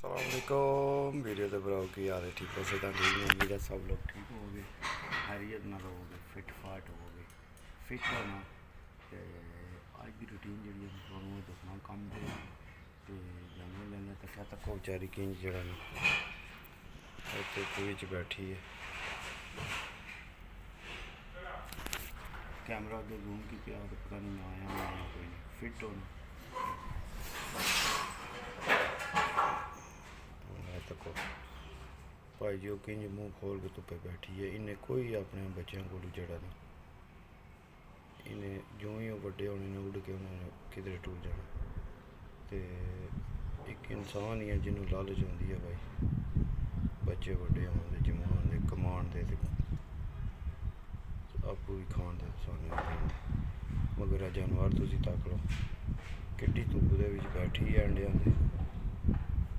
अस्सलामुअलैकुम वीडियो तो बनाओ की यार ठीक हो से ठीक नहीं उम्मीद है सब लोग ठीक हो गए हैरियत ना रहोगे फिट फाट हो गए फिट होना तो अज की रूटीन जी थोड़ा दसना कम दे जाने लेने तक तक बेचारी किंज जरा बैठी है कैमरा अगर जूम की तो पता नहीं आया कोई नहीं फिट होना तको भाई जी किंज मूँह खोल के धुप्पे बैठी है इन्हें कोई अपने बच्चों को जड़ा नहीं इन्हें जो ही बड़े होने ने उड़ के उन्होंने किधरे टूट जाना तो एक इंसान ही है जिन्होंने लालच होती है भाई बच्चे बड़े होने जमान दे कमान दे आपू भी खान दे सानू भी खान मगर जानवर तुम तक लो कि धुप्प दे बैठी है अंडिया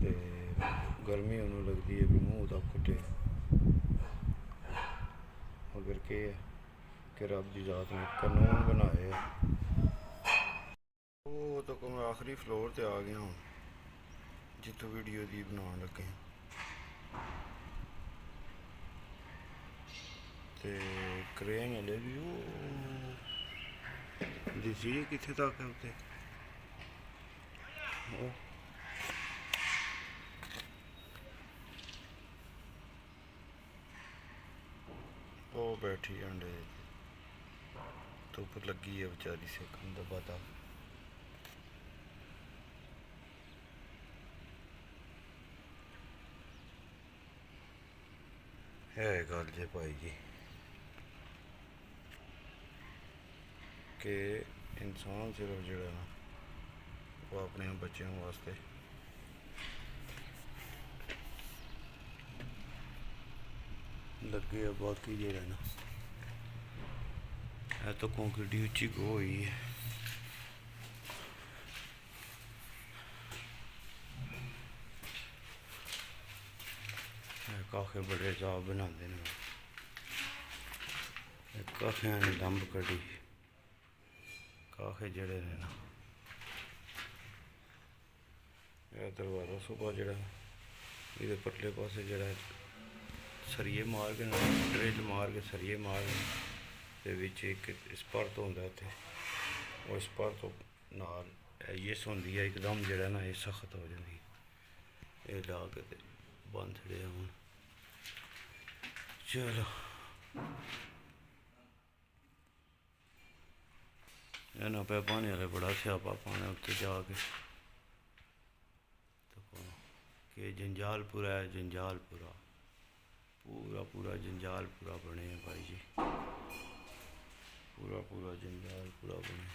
दे गर्मी उन्होंने लगती है भी मूँह तक फटे मगर के है कि रब की जात ने कानून बनाए वो तो मैं आखिरी फ्लोर ते आ गया हूँ जितों वीडियो दी बना लगे ते क्रेन हले भी दिसी कितने तक है उत्ते वो बैठी अंडे धुप्प लगी है बेचारी सेकन का पता है गल जे भाई जी कि इंसान सिर्फ जड़ा ना वो अपने बच्चों वास्ते लगे बाकी जरा ना है तो कंक्रीट उच्ची गो हुई है काखे बड़े जाब बनाते हैं काखिया ने लंब कड़ी काखे जड़े ने ना यह दरवाजा सुबह जड़ा ये परले पासे जड़ा सरिये मार के ड्रिल मार के सरिये मार के एक स्पर्त होंदा इत्थे वो स्पर्त नाल यस होंदी है एकदम जड़ा ना ये सख्त हो जाती है ये ला के बंद छड़े हूँ चलो ना पे पाने वाले बड़ा स्यापा पाने उत्ते जाके कि जंजालपुरा है जंजालपुरा पूरा पूरा जंजालपुरा बने हैं भाई जी पूरा पूरा जंजालपुरा बने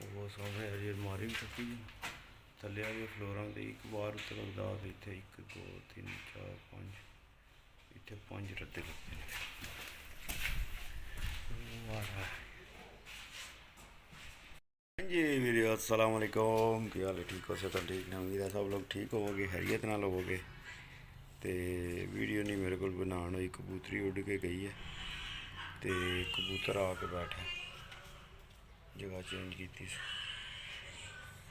वो सामने अजे अलमारी भी टुटी है थले वाली फ्लोरां से एक बार उत्ते लगता इतने 1 2 3 4 5 इतने 5 रद्दे लगते हैं जी वीडियो अस्सलाम वालेकुम क्या हाल है ठीक हो सकता ठीक ना उम्मीद है सब लोग ठीक होवोगे हैरियत ना होवोगे तो वीडियो नहीं मेरे को बनाने हुई कबूतरी उड़ के गई है तो कबूतर आके बैठा जगह चेंज की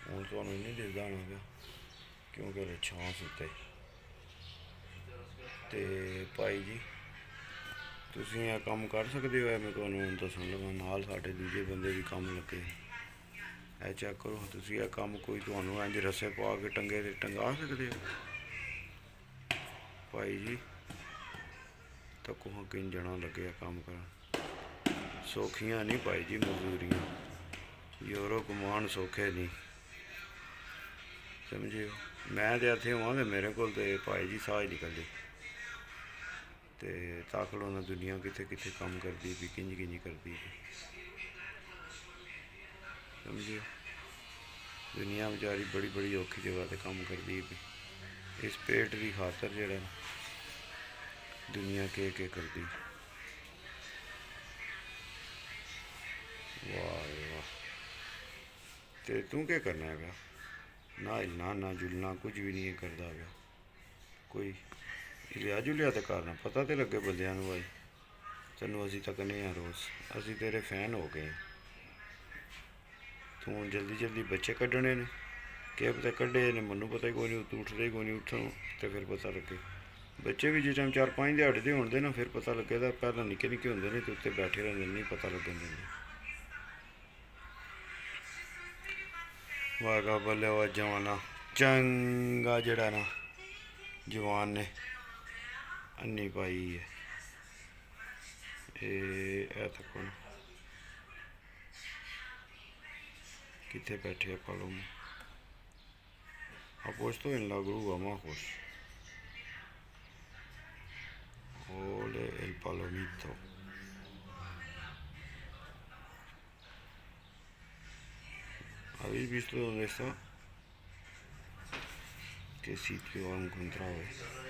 हूँ तो नहीं दिखता होना गया क्योंकि हले छां सुते तो भाई जी तुसीं यह काम कर सकते हो मैं तुहानूं दस्सन लगा नाल साडे दूजे बंदे भी काम लगे है चेक करो तुसीं यह काम कोई तुहानूं इंज रस्से पा के टंगे ते टंगा सकते हो भाई जी तो कुह किन जना लगे काम कर सौखियां नहीं भाई जी मजदूरियां यूरो कमान सौखे नहीं समझियो मैं तो इत्थे होवां तो मेरे को भाई जी साह निकलदे तो तक लो ना दुनिया कितने कितने काम करती भी किंज किंज करती भी समझियो दुनिया बेचारी बड़ी बड़ी औखी जगह पर काम करती भी इस पेट की खातर जड़ा दुनिया के करती वाह वाह तो तू क्या करना है ना हिलना ना जुलना कुछ भी नहीं करता गया कोई हिलिया जुलिया तो करना पता तो लगे बंदियां भाई तेनों असी तकने हाँ रोज़ असी तेरे फैन हो गए तू जल्दी जल्दी बच्चे कड्ढने ने ਕਿ ਪਤਾ ਕੱਢੇ ਨੇ, ਮੈਨੂੰ ਪਤਾ ਹੀ ਕੋਈ ਨਹੀਂ, ਤੂੰ ਉੱਠਦੇ ਕੋਈ ਨਹੀਂ, ਉੱਠਣ ਤੇ ਫਿਰ ਪਤਾ ਲੱਗੇ। ਬੱਚੇ ਵੀ ਜਿਸ ਟਾਈਮ 4-5 ਦਿਹਾੜੇ ਦੇ ਹੁੰਦੇ ਨਾ ਫਿਰ ਪਤਾ ਲੱਗੇਗਾ, ਪਹਿਲਾਂ ਨਿੱਕੇ ਨਿੱਕੇ ਹੁੰਦੇ ਨੇ ਤੇ ਉੱਤੇ ਬੈਠੇ ਰਹਿੰਦੇ ਨੇ, ਨਹੀਂ ਪਤਾ ਲੱਗਣ ਦਿੰਦੇ। ਵਾਗਾ ਬੱਲੇ ਵਾ ਜਵਾਨਾ ਚੰਗਾ ਜਿਹੜਾ ਨਾ ਜਵਾਨ ਨੇ ਅੰਨੀ ਪਾਈ ਹੈ। ਇਹ ਤੱਕ ਹੁਣ ਕਿੱਥੇ ਬੈਠੇ ਆ ਪਾਲੋਮੋ, a puesto en la grúa majos. Ole el palomito. ¿Habéis visto dónde está? ¿Qué sitio ha encontrado?